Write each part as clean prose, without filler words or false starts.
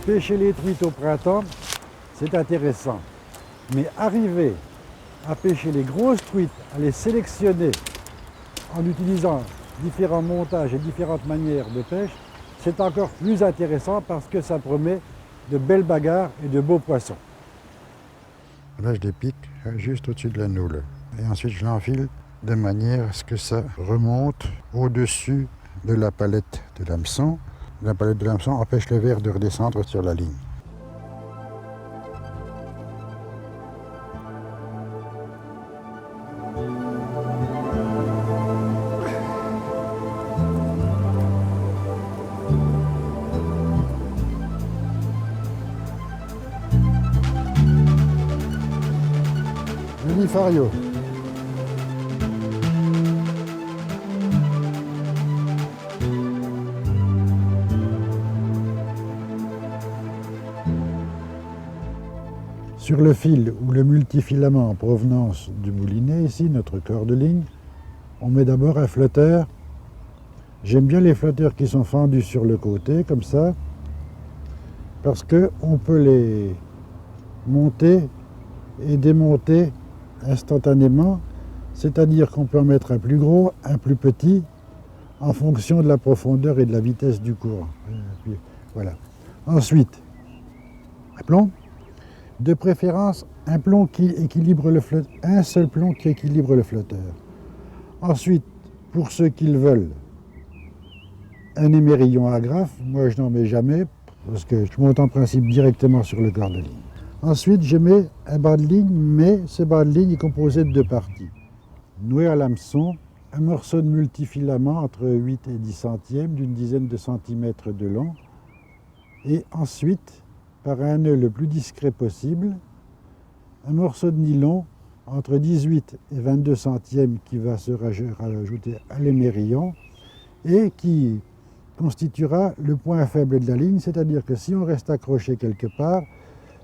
Pêcher les truites au printemps, c'est intéressant. Mais arriver à pêcher les grosses truites, à les sélectionner en utilisant différents montages et différentes manières de pêche, c'est encore plus intéressant parce que ça promet de belles bagarres et de beaux poissons. Là, je les pique juste au-dessus de la noule. Et ensuite, je l'enfile de manière à ce que ça remonte au-dessus de la palette de l'hameçon. La palette de l'hameçon empêche le verre de redescendre sur la ligne. Fario. Sur le fil ou le multifilament en provenance du moulinet, ici, notre corps de ligne, on met d'abord un flotteur. J'aime bien les flotteurs qui sont fendus sur le côté, comme ça, parce qu'on peut les monter et démonter instantanément, c'est-à-dire qu'on peut en mettre un plus gros, un plus petit, en fonction de la profondeur et de la vitesse du courant. Voilà. Ensuite, un plomb, de préférence un plomb qui équilibre le flotteur, un seul plomb qui équilibre le flotteur. Ensuite, pour ceux qui le veulent, un émerillon agrafe, moi je n'en mets jamais, parce que je monte en principe directement sur le corps de ligne. Ensuite, je mets un bas de ligne, mais ce bas de ligne est composé de deux parties. Noué à l'hameçon, un morceau de multifilament entre 8 et 10 centièmes, d'une dizaine de centimètres de long. Et ensuite, par un nœud le plus discret possible, un morceau de nylon entre 18 et 22 centièmes qui va se rajouter à l'émerillon et qui constituera le point faible de la ligne, c'est-à-dire que si on reste accroché quelque part,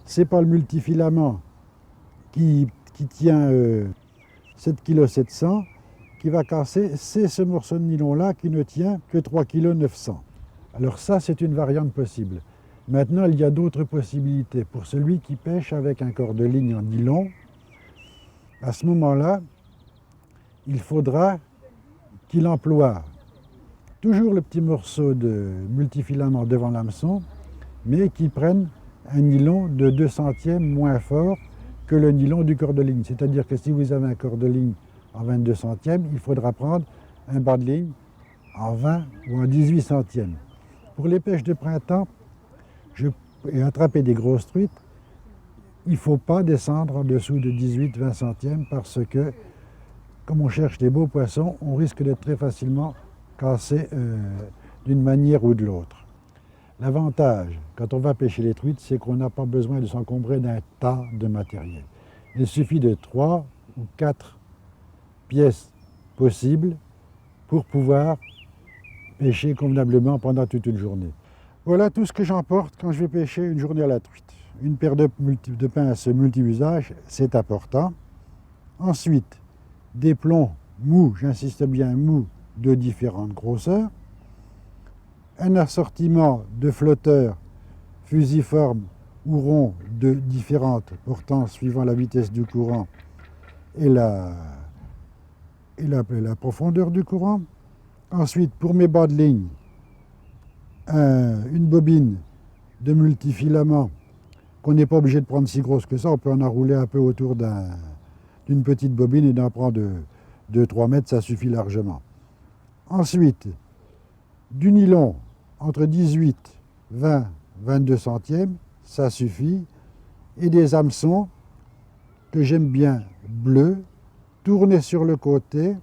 c'est pas le multifilament qui tient 7,7 kg qui va casser, c'est ce morceau de nylon-là qui ne tient que 3,9 kg. Alors ça, c'est une variante possible. Maintenant, il y a d'autres possibilités. Pour celui qui pêche avec un corps de ligne en nylon, à ce moment-là, il faudra qu'il emploie toujours le petit morceau de multifilament devant l'hameçon, mais qu'il prenne un nylon de 2 centièmes moins fort que le nylon du corps de ligne. C'est-à-dire que si vous avez un corps de ligne en 22 centièmes, il faudra prendre un bas de ligne en 20 ou en 18 centièmes. Pour les pêches de printemps et attraper des grosses truites, il ne faut pas descendre en dessous de 18-20 centièmes parce que, comme on cherche des beaux poissons, on risque d'être très facilement cassé d'une manière ou de l'autre. L'avantage, quand on va pêcher les truites, c'est qu'on n'a pas besoin de s'encombrer d'un tas de matériel. Il suffit de 3 ou 4 pièces possibles pour pouvoir pêcher convenablement pendant toute une journée. Voilà tout ce que j'emporte quand je vais pêcher une journée à la truite. Une paire de pinces multi-usages, c'est important. Ensuite, des plombs mous, j'insiste bien mous, de différentes grosseurs. Un assortiment de flotteurs fusiformes ou ronds de différentes portances suivant la vitesse du courant et la profondeur du courant. Ensuite, pour mes bas de ligne, une bobine de multifilament qu'on n'est pas obligé de prendre si grosse que ça. On peut en enrouler un peu autour d'une petite bobine et d'en prendre 2-3 mètres, ça suffit largement. Ensuite, du nylon entre 18, 20, 22 centièmes, ça suffit. Et des hameçons que j'aime bien bleus, tournés sur le côté,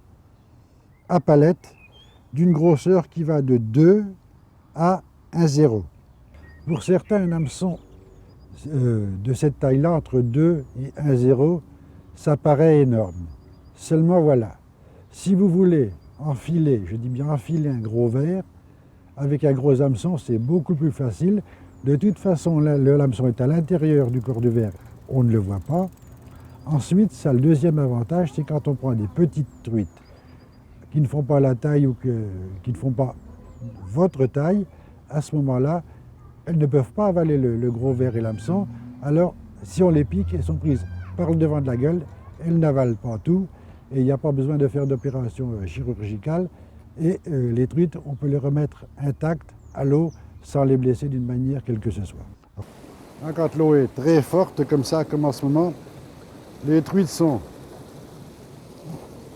à palette, d'une grosseur qui va de 2 à 1,0. Pour certains, un hameçon de cette taille-là, entre 2 et 1,0, ça paraît énorme. Seulement voilà, si vous voulez enfiler, je dis bien enfiler un gros verre, avec un gros hameçon, c'est beaucoup plus facile. De toute façon, le hameçon est à l'intérieur du corps du verre, on ne le voit pas. Ensuite, ça, le deuxième avantage, c'est quand on prend des petites truites qui ne font pas la taille ou qui ne font pas votre taille, à ce moment-là, elles ne peuvent pas avaler le gros ver et l'hameçon. Alors, si on les pique, elles sont prises par le devant de la gueule, elles n'avalent pas tout, et il n'y a pas besoin de faire d'opération chirurgicale. Et les truites, on peut les remettre intactes à l'eau sans les blesser d'une manière quelle que ce soit. Quand l'eau est très forte, comme ça, comme en ce moment, les truites sont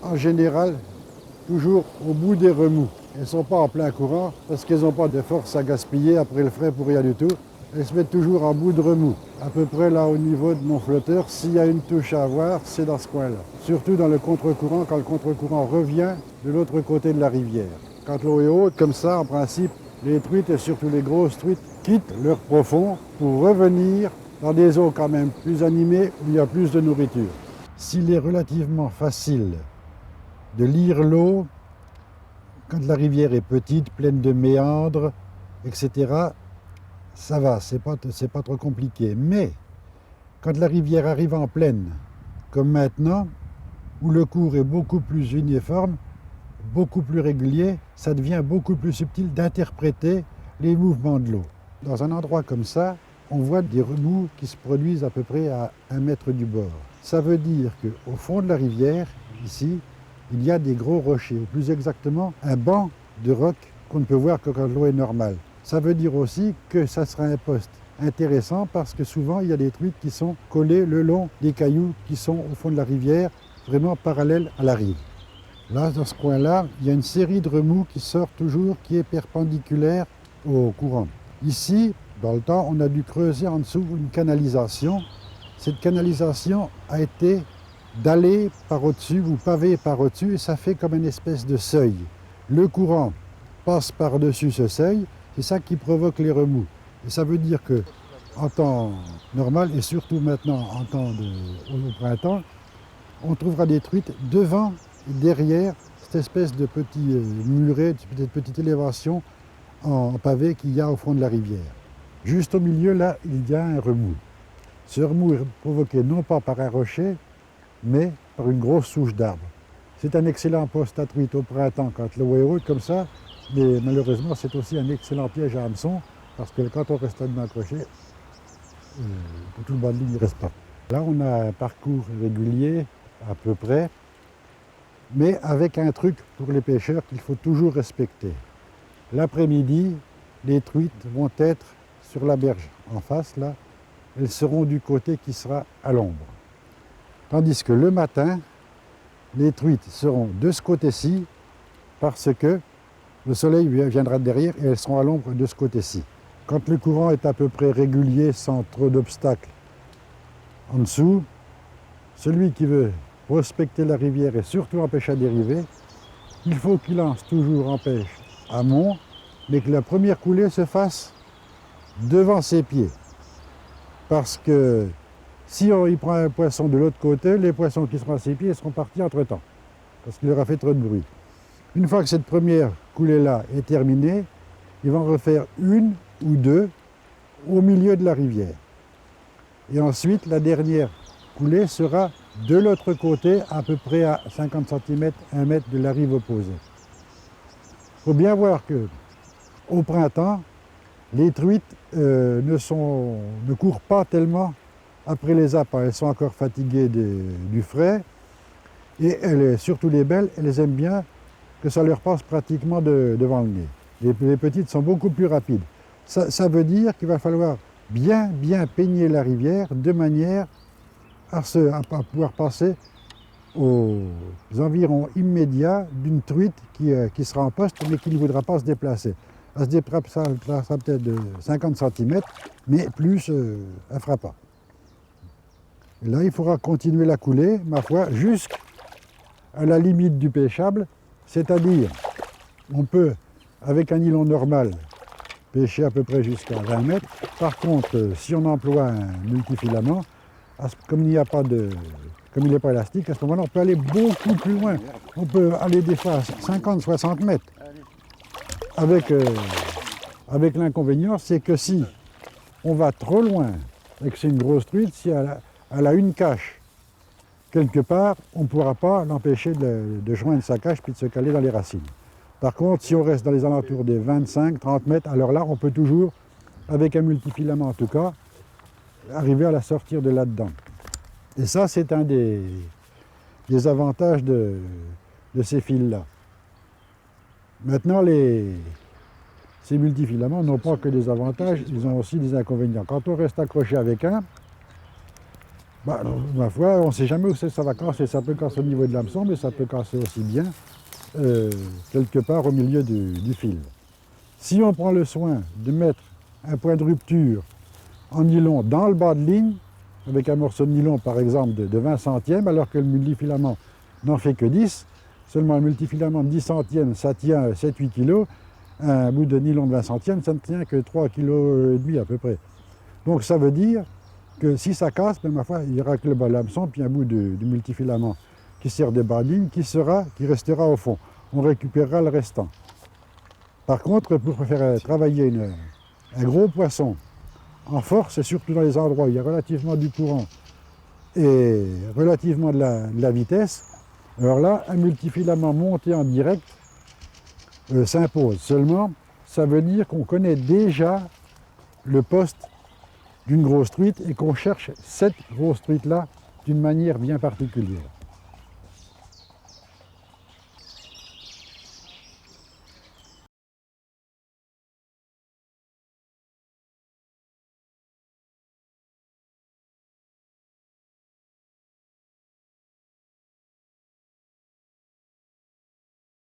en général toujours au bout des remous. Elles ne sont pas en plein courant parce qu'elles n'ont pas de force à gaspiller après le frais pour rien du tout. Elles se mettent toujours en bout de remous. À peu près là au niveau de mon flotteur, s'il y a une touche à avoir, c'est dans ce coin-là. Surtout dans le contre-courant, quand le contre-courant revient de l'autre côté de la rivière. Quand l'eau est haute, comme ça, en principe, les truites et surtout les grosses truites quittent leur profond pour revenir dans des eaux quand même plus animées où il y a plus de nourriture. S'il est relativement facile de lire l'eau, quand la rivière est petite, pleine de méandres, etc., ça va, c'est pas trop compliqué. Mais quand la rivière arrive en plaine, comme maintenant, où le cours est beaucoup plus uniforme, beaucoup plus régulier, ça devient beaucoup plus subtil d'interpréter les mouvements de l'eau. Dans un endroit comme ça, on voit des remous qui se produisent à peu près à 1 mètre du bord. Ça veut dire qu'au fond de la rivière, ici, il y a des gros rochers, ou plus exactement un banc de roc qu'on ne peut voir que quand l'eau est normale. Ça veut dire aussi que ça sera un poste intéressant parce que souvent il y a des truites qui sont collées le long des cailloux qui sont au fond de la rivière, vraiment parallèles à la rive. Là, dans ce coin-là, il y a une série de remous qui sort toujours, qui est perpendiculaire au courant. Ici, dans le temps, on a dû creuser en dessous une canalisation. Cette canalisation a été dallée par au-dessus ou pavée par au-dessus et ça fait comme une espèce de seuil. Le courant passe par-dessus ce seuil, c'est ça qui provoque les remous. Et ça veut dire que en temps normal et surtout maintenant en temps au printemps, on trouvera des truites devant et derrière cette espèce de petit muret, de petite élévation en pavé qu'il y a au fond de la rivière. Juste au milieu, là, il y a un remous. Ce remous est provoqué non pas par un rocher, mais par une grosse souche d'arbre. C'est un excellent poste à truite au printemps quand l'eau est haute comme ça, mais malheureusement c'est aussi un excellent piège à hameçon parce que quand on reste dedans accroché, tout le bas de ligne ne reste pas. Là on a un parcours régulier à peu près, mais avec un truc pour les pêcheurs qu'il faut toujours respecter. L'après-midi, les truites vont être sur la berge en face là, elles seront du côté qui sera à l'ombre. Tandis que le matin, les truites seront de ce côté-ci parce que le soleil viendra derrière et elles seront à l'ombre de ce côté-ci. Quand le courant est à peu près régulier sans trop d'obstacles en dessous, celui qui veut prospecter la rivière et surtout en pêche à dériver, il faut qu'il lance toujours en pêche amont, mais que la première coulée se fasse devant ses pieds. Parce que si il prend un poisson de l'autre côté, les poissons qui seront à ses pieds seront partis entre-temps, parce qu'il aura fait trop de bruit. Une fois que cette première coulée-là est terminée, ils vont refaire une ou deux au milieu de la rivière. Et ensuite, la dernière coulée sera de l'autre côté, à peu près à 50 cm, 1 mètre de la rive opposée. Il faut bien voir qu'au printemps, les truites ne courent pas tellement après les appâts. Elles sont encore fatiguées du frais. Et surtout les belles, elles aiment bien que ça leur passe pratiquement devant le nez. Les petites sont beaucoup plus rapides. Ça veut dire qu'il va falloir bien peigner la rivière de manière à pouvoir passer aux environs immédiats d'une truite qui sera en poste mais qui ne voudra pas se déplacer. Elle se déplacera peut-être de 50 cm, mais plus elle ne fera pas. Et là, il faudra continuer la coulée, ma foi, jusqu'à la limite du pêchable, c'est-à-dire on peut, avec un nylon normal, pêcher à peu près jusqu'à 20 mètres. Par contre, si on emploie un multifilament, comme il n'est pas élastique, à ce moment-là, on peut aller beaucoup plus loin. On peut aller des fois à 50-60 mètres. Avec l'inconvénient, c'est que si on va trop loin et que c'est une grosse truite, si elle a une cache quelque part, on ne pourra pas l'empêcher de joindre sa cache puis de se caler dans les racines. Par contre, si on reste dans les alentours des 25-30 mètres, alors là, on peut toujours avec un multifilament en tout cas, arriver à la sortir de là-dedans. Et ça, c'est un des avantages de ces fils-là. Maintenant, ces multifilaments n'ont pas que des avantages, ils ont aussi des inconvénients. Quand on reste accroché avec un, ma foi, on ne sait jamais où ça va casser. Ça peut casser au niveau de l'hameçon, mais ça peut casser aussi bien quelque part au milieu du fil. Si on prend le soin de mettre un point de rupture en nylon dans le bas de ligne, avec un morceau de nylon par exemple de 20 centièmes, alors que le multifilament n'en fait que 10, seulement un multifilament de 10 centièmes, ça tient 7-8 kg, un bout de nylon de 20 centièmes, ça ne tient que 3,5 kg à peu près. Donc ça veut dire que si ça casse, ma foi, il n'y aura que le bas de l'hameçon, puis un bout de multifilament qui sert de bas de ligne, qui restera au fond. On récupérera le restant. Par contre, pour faire travailler un gros poisson en force, et surtout dans les endroits où il y a relativement du courant et relativement de la vitesse, alors là, un multifilament monté en direct s'impose. Seulement, ça veut dire qu'on connaît déjà le poste d'une grosse truite et qu'on cherche cette grosse truite-là d'une manière bien particulière.